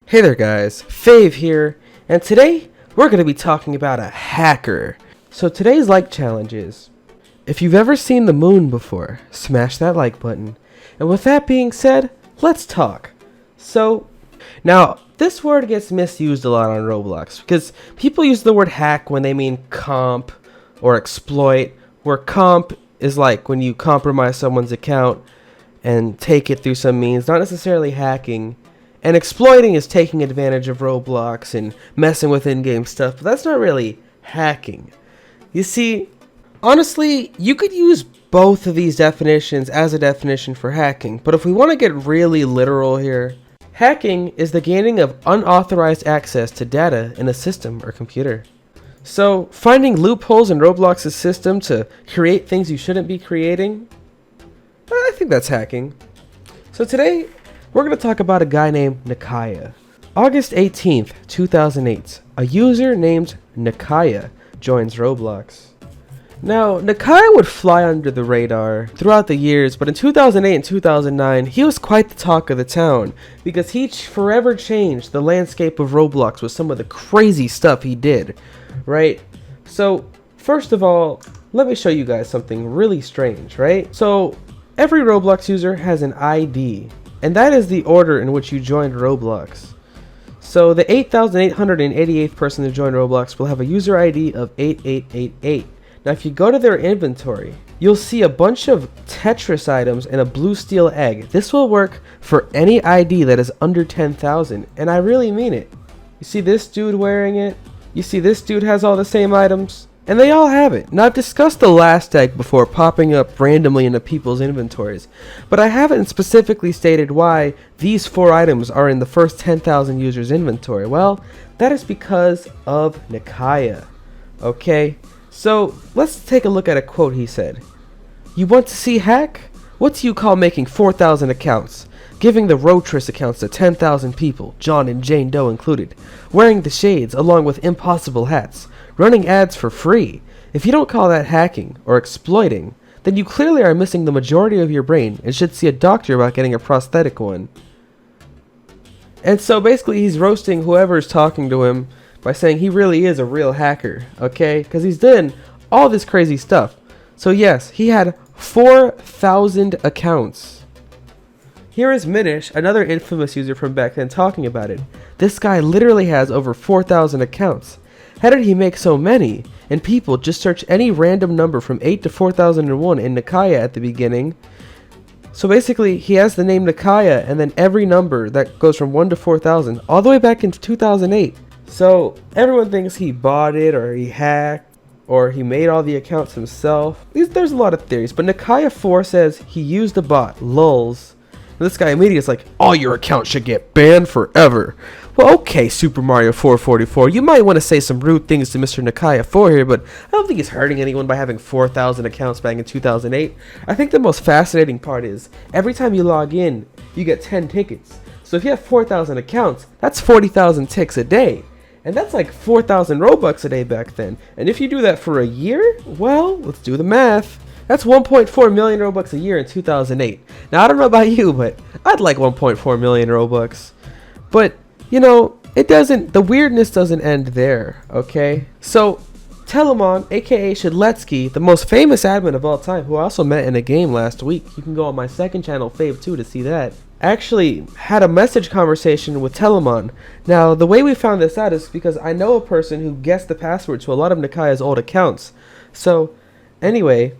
Hey there guys, Fave here, and today we're going to be talking about a hacker. So today's like challenge is, if you've ever seen the moon before, smash that like button. And with that being said, let's talk. So, now this word gets misused a lot on Roblox because people use the word hack when they mean comp or exploit, where comp is like when you compromise someone's account and take it through some means, not necessarily hacking. And exploiting is taking advantage of Roblox and messing with in-game stuff, but that's not really hacking. You see, honestly, you could use both of these definitions as a definition for hacking, but if we want to get really literal here, hacking is the gaining of unauthorized access to data in a system or computer. So, finding loopholes in Roblox's system to create things you shouldn't be creating, I think that's hacking. So today, we're going to talk about a guy named Nakiya. August 18th, 2008, a user named Nakiya joins Roblox. Now, Nakiya would fly under the radar throughout the years, but in 2008 and 2009, he was quite the talk of the town because he forever changed the landscape of Roblox with some of the crazy stuff he did, right? So, first of all, let me show you guys something really strange, right? So, every Roblox user has an ID. And that is the order in which you joined Roblox. So the 8,888th person to join Roblox will have a user ID of 8888. Now if you go to their inventory, you'll see a bunch of Tetris items and a blue steel egg. This will work for any ID that is under 10,000, and I really mean it. You see this dude wearing it? You see this dude has all the same items? And they all have it. Now I've discussed the last egg before popping up randomly into people's inventories, but I haven't specifically stated why these 4 items are in the first 10,000 users inventory. Well, that is because of Nakiya. Okay, so let's take a look at a quote he said. "You want to see hack? What do you call making 4,000 accounts? Giving the Rotris accounts to 10,000 people, John and Jane Doe included, wearing the shades along with impossible hats, running ads for free. If you don't call that hacking or exploiting, then you clearly are missing the majority of your brain and should see a doctor about getting a prosthetic one." And so basically he's roasting whoever's talking to him by saying he really is a real hacker, okay? Because he's done all this crazy stuff. So yes, he had 4,000 accounts. Here is Minish, another infamous user from back then, talking about it. This guy literally has over 4,000 accounts. How did he make so many? And people just search any random number from 8 to 4001 in Nakiya at the beginning. So basically, he has the name Nakiya and then every number that goes from 1 to 4,000 all the way back into 2008. So everyone thinks he bought it or he hacked or he made all the accounts himself. There's a lot of theories, but Nakiya4 says he used a bot, lulz. This guy immediately is like, all your accounts should get banned forever. Well, okay, Super Mario 444, you might want to say some rude things to Mr. Nakiya4 here, but I don't think he's hurting anyone by having 4,000 accounts back in 2008. I think the most fascinating part is, every time you log in, you get 10 tickets. So if you have 4,000 accounts, that's 40,000 ticks a day. And that's like 4,000 Robux a day back then. And if you do that for a year, well, let's do the math. That's 1.4 million Robux a year in 2008. Now, I don't know about you, but I'd like 1.4 million Robux. But, you know, the weirdness doesn't end there, okay? So, Telemon, aka Shedletsky, the most famous admin of all time, who I also met in a game last week, you can go on my second channel, Fave 2, to see that, actually had a message conversation with Telemon. Now, the way we found this out is because I know a person who guessed the password to a lot of Nakiya's old accounts. So, anyway,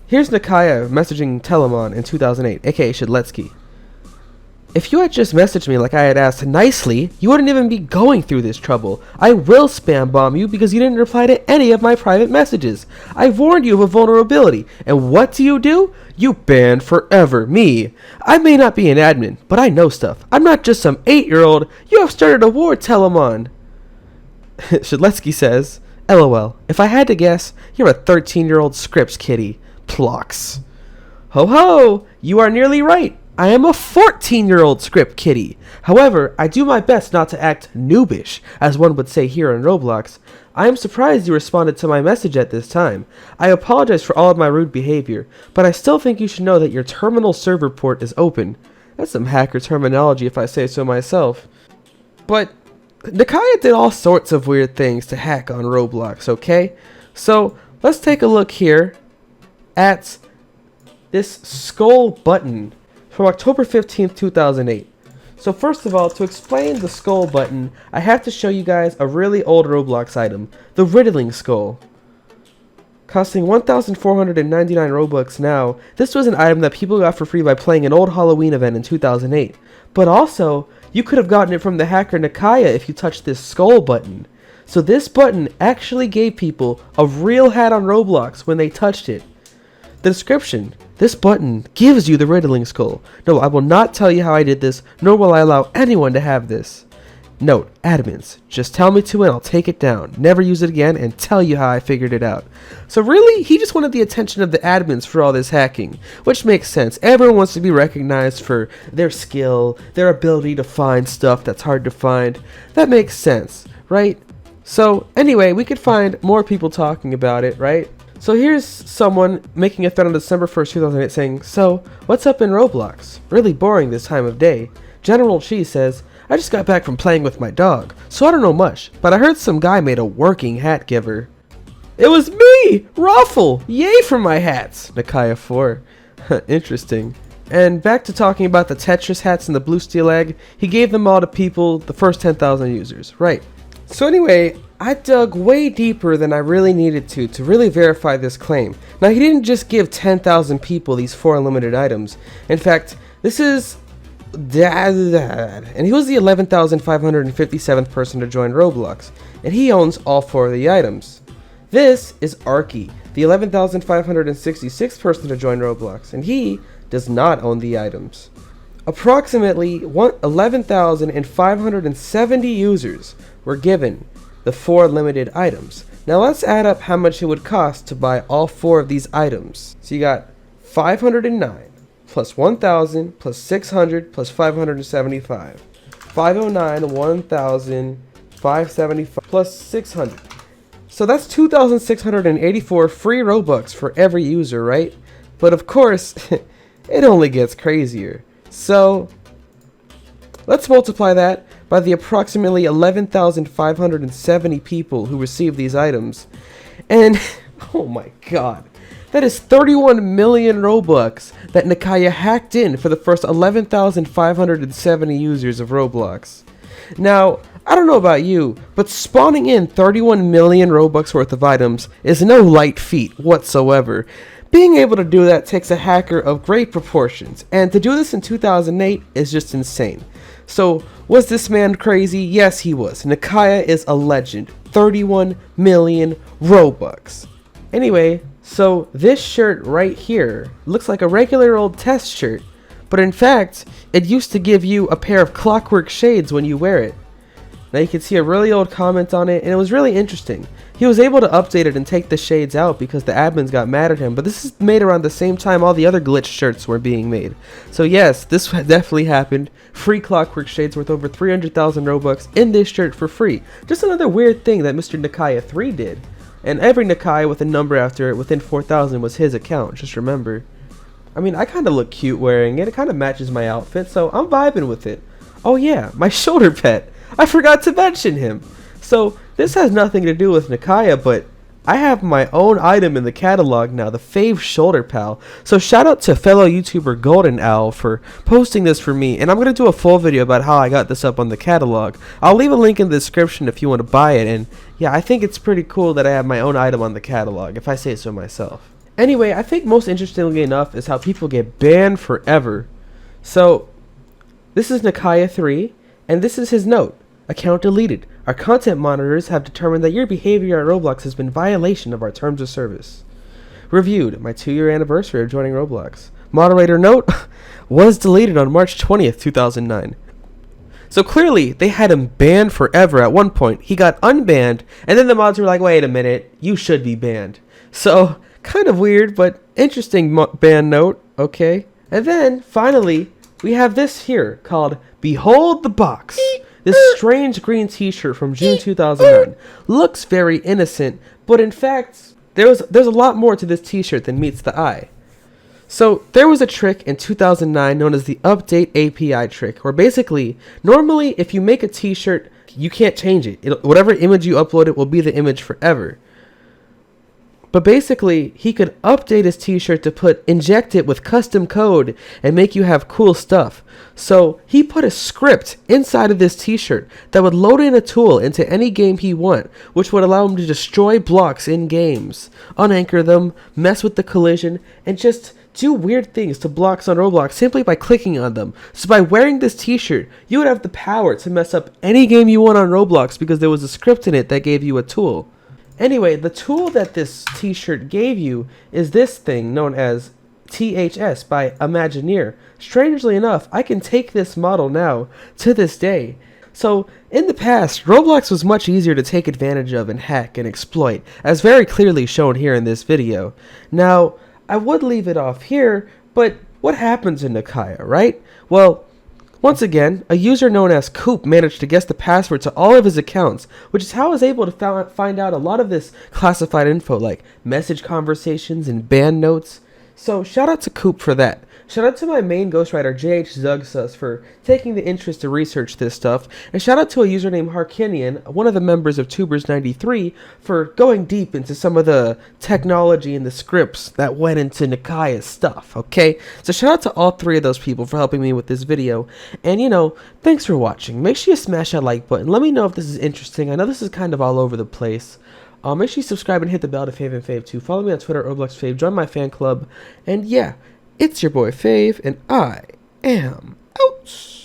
here's Nakiya messaging Telemon in 2008, aka Shedletsky. "If you had just messaged me like I had asked nicely, you wouldn't even be going through this trouble. I will spam bomb you because you didn't reply to any of my private messages. I warned you of a vulnerability, and what do? You banned forever me. I may not be an admin, but I know stuff. I'm not just some 8-year-old. You have started a war, Telemon." Shedletsky says, "LOL, if I had to guess, you're a 13-year-old Scripps kitty. Plox." "Ho ho, you are nearly right. I am a 14-year-old script kitty. However, I do my best not to act noobish, as one would say here on Roblox. I am surprised you responded to my message at this time. I apologize for all of my rude behavior, but I still think you should know that your terminal server port is open." That's some hacker terminology if I say so myself. But Nakiya did all sorts of weird things to hack on Roblox, okay? So let's take a look here at this skull button from October 15th, 2008. So first of all, to explain the skull button, I have to show you guys a really old Roblox item, the Riddling skull. Costing 1,499 Robux now, this was an item that people got for free by playing an old Halloween event in 2008. But also, you could have gotten it from the hacker Nakiya if you touched this skull button. So this button actually gave people a real hat on Roblox when they touched it. The description: this button gives you the Riddling skull. No, I will not tell you how I did this, nor will I allow anyone to have this. Note, admins, just tell me to and I'll take it down, never use it again, and tell you how I figured it out. So really, he just wanted the attention of the admins for all this hacking, which makes sense. Everyone wants to be recognized for their skill, their ability to find stuff that's hard to find. That makes sense, right? So anyway, we could find more people talking about it, right? So here's someone making a thread on December 1st, 2008 saying, "So, what's up in Roblox? Really boring this time of day." General Cheese says, "I just got back from playing with my dog, so I don't know much, but I heard some guy made a working hat giver." It was me! Ruffle! Yay for my hats! Nakiya 4. Interesting. And back to talking about the Tetris hats and the blue steel egg, he gave them all to people, the first 10,000 users. Right. So anyway, I dug way deeper than I really needed to really verify this claim. Now, he didn't just give 10,000 people these 4 unlimited items. In fact, this is and he was the 11,557th person to join Roblox, and he owns all 4 of the items. This is Arky, the 11,566th person to join Roblox, and he does not own the items. Approximately 11,570 users were given the 4 limited items. Now let's add up how much it would cost to buy all 4 of these items. So you got 509 plus 1,000 plus 600 plus 575. 509, 1,000, 575 plus 600. So that's 2,684 free Robux for every user, right? But of course, it only gets crazier. So let's multiply that by the approximately 11,570 people who received these items. And, oh my god, that is 31 million Robux that Nakiya hacked in for the first 11,570 users of Roblox. Now, I don't know about you, but spawning in 31 million Robux worth of items is no light feat whatsoever. Being able to do that takes a hacker of great proportions, and to do this in 2008 is just insane. So, was this man crazy? Yes, he was. Nakiya is a legend. 31 million Robux. Anyway, so this shirt right here looks like a regular old test shirt, but in fact, it used to give you a pair of clockwork shades when you wear it. Now you can see a really old comment on it, and it was really interesting. He was able to update it and take the shades out because the admins got mad at him, but this is made around the same time all the other glitch shirts were being made. So yes, this definitely happened. Free clockwork shades worth over 300,000 Robux in this shirt for free. Just another weird thing that Mr. Nakiya 3 did. And every Nakiya with a number after it within 4,000 was his account, just remember. I mean, I kind of look cute wearing it. It kind of matches my outfit, so I'm vibing with it. Oh yeah, my shoulder pet. I forgot to mention him. So this has nothing to do with Nakiya, but I have my own item in the catalog now, the Fave shoulder pal. So shout out to fellow YouTuber Golden Owl for posting this for me, and I'm going to do a full video about how I got this up on the catalog. I'll leave a link in the description if you want to buy it, and yeah, I think it's pretty cool that I have my own item on the catalog, if I say so myself. Anyway, I think most interestingly enough is how people get banned forever. So this is Nakiya 3, and this is his note. Account deleted. Our content monitors have determined that your behavior at Roblox has been in violation of our terms of service. Reviewed. My 2-year anniversary of joining Roblox. Moderator note was deleted on March 20th, 2009. So clearly, they had him banned forever at one point. He got unbanned, and then the mods were like, wait a minute, you should be banned. So, kind of weird, but interesting ban note, okay? And then, finally, we have this here called Behold the Box. This strange green t-shirt from June 2009 looks very innocent, but in fact, there's a lot more to this t-shirt than meets the eye. So there was a trick in 2009 known as the update API trick, where basically, normally if you make a t-shirt, you can't change it. Whatever image you upload, it will be the image forever. But basically, he could update his t-shirt to inject it with custom code and make you have cool stuff. So he put a script inside of this t-shirt that would load in a tool into any game he want, which would allow him to destroy blocks in games, unanchor them, mess with the collision, and just do weird things to blocks on Roblox simply by clicking on them. So by wearing this t-shirt, you would have the power to mess up any game you want on Roblox because there was a script in it that gave you a tool. Anyway, the tool that this t-shirt gave you is this thing known as THS by Imagineer. Strangely enough, I can take this model now to this day. So, in the past, Roblox was much easier to take advantage of and hack and exploit, as very clearly shown here in this video. Now, I would leave it off here, but what happens in Nakiya, right? Well, once again, a user known as Coop managed to guess the password to all of his accounts, which is how I was able to find out a lot of this classified info like message conversations and band notes. So shout out to Coop for that. Shout out to my main ghostwriter JH Zugsus for taking the interest to research this stuff, and shout out to a user named Harkinian, one of the members of Tubers93, for going deep into some of the technology and the scripts that went into Nakiya's stuff, okay? So shout out to all three of those people for helping me with this video, and thanks for watching. Make sure you smash that like button. Let me know if this is interesting. I know this is kind of all over the place. Make sure you subscribe and hit the bell to Fave and Fave too. Follow me on Twitter, Roblox Fave, join my fan club, and yeah. It's your boy Fave, and I am out.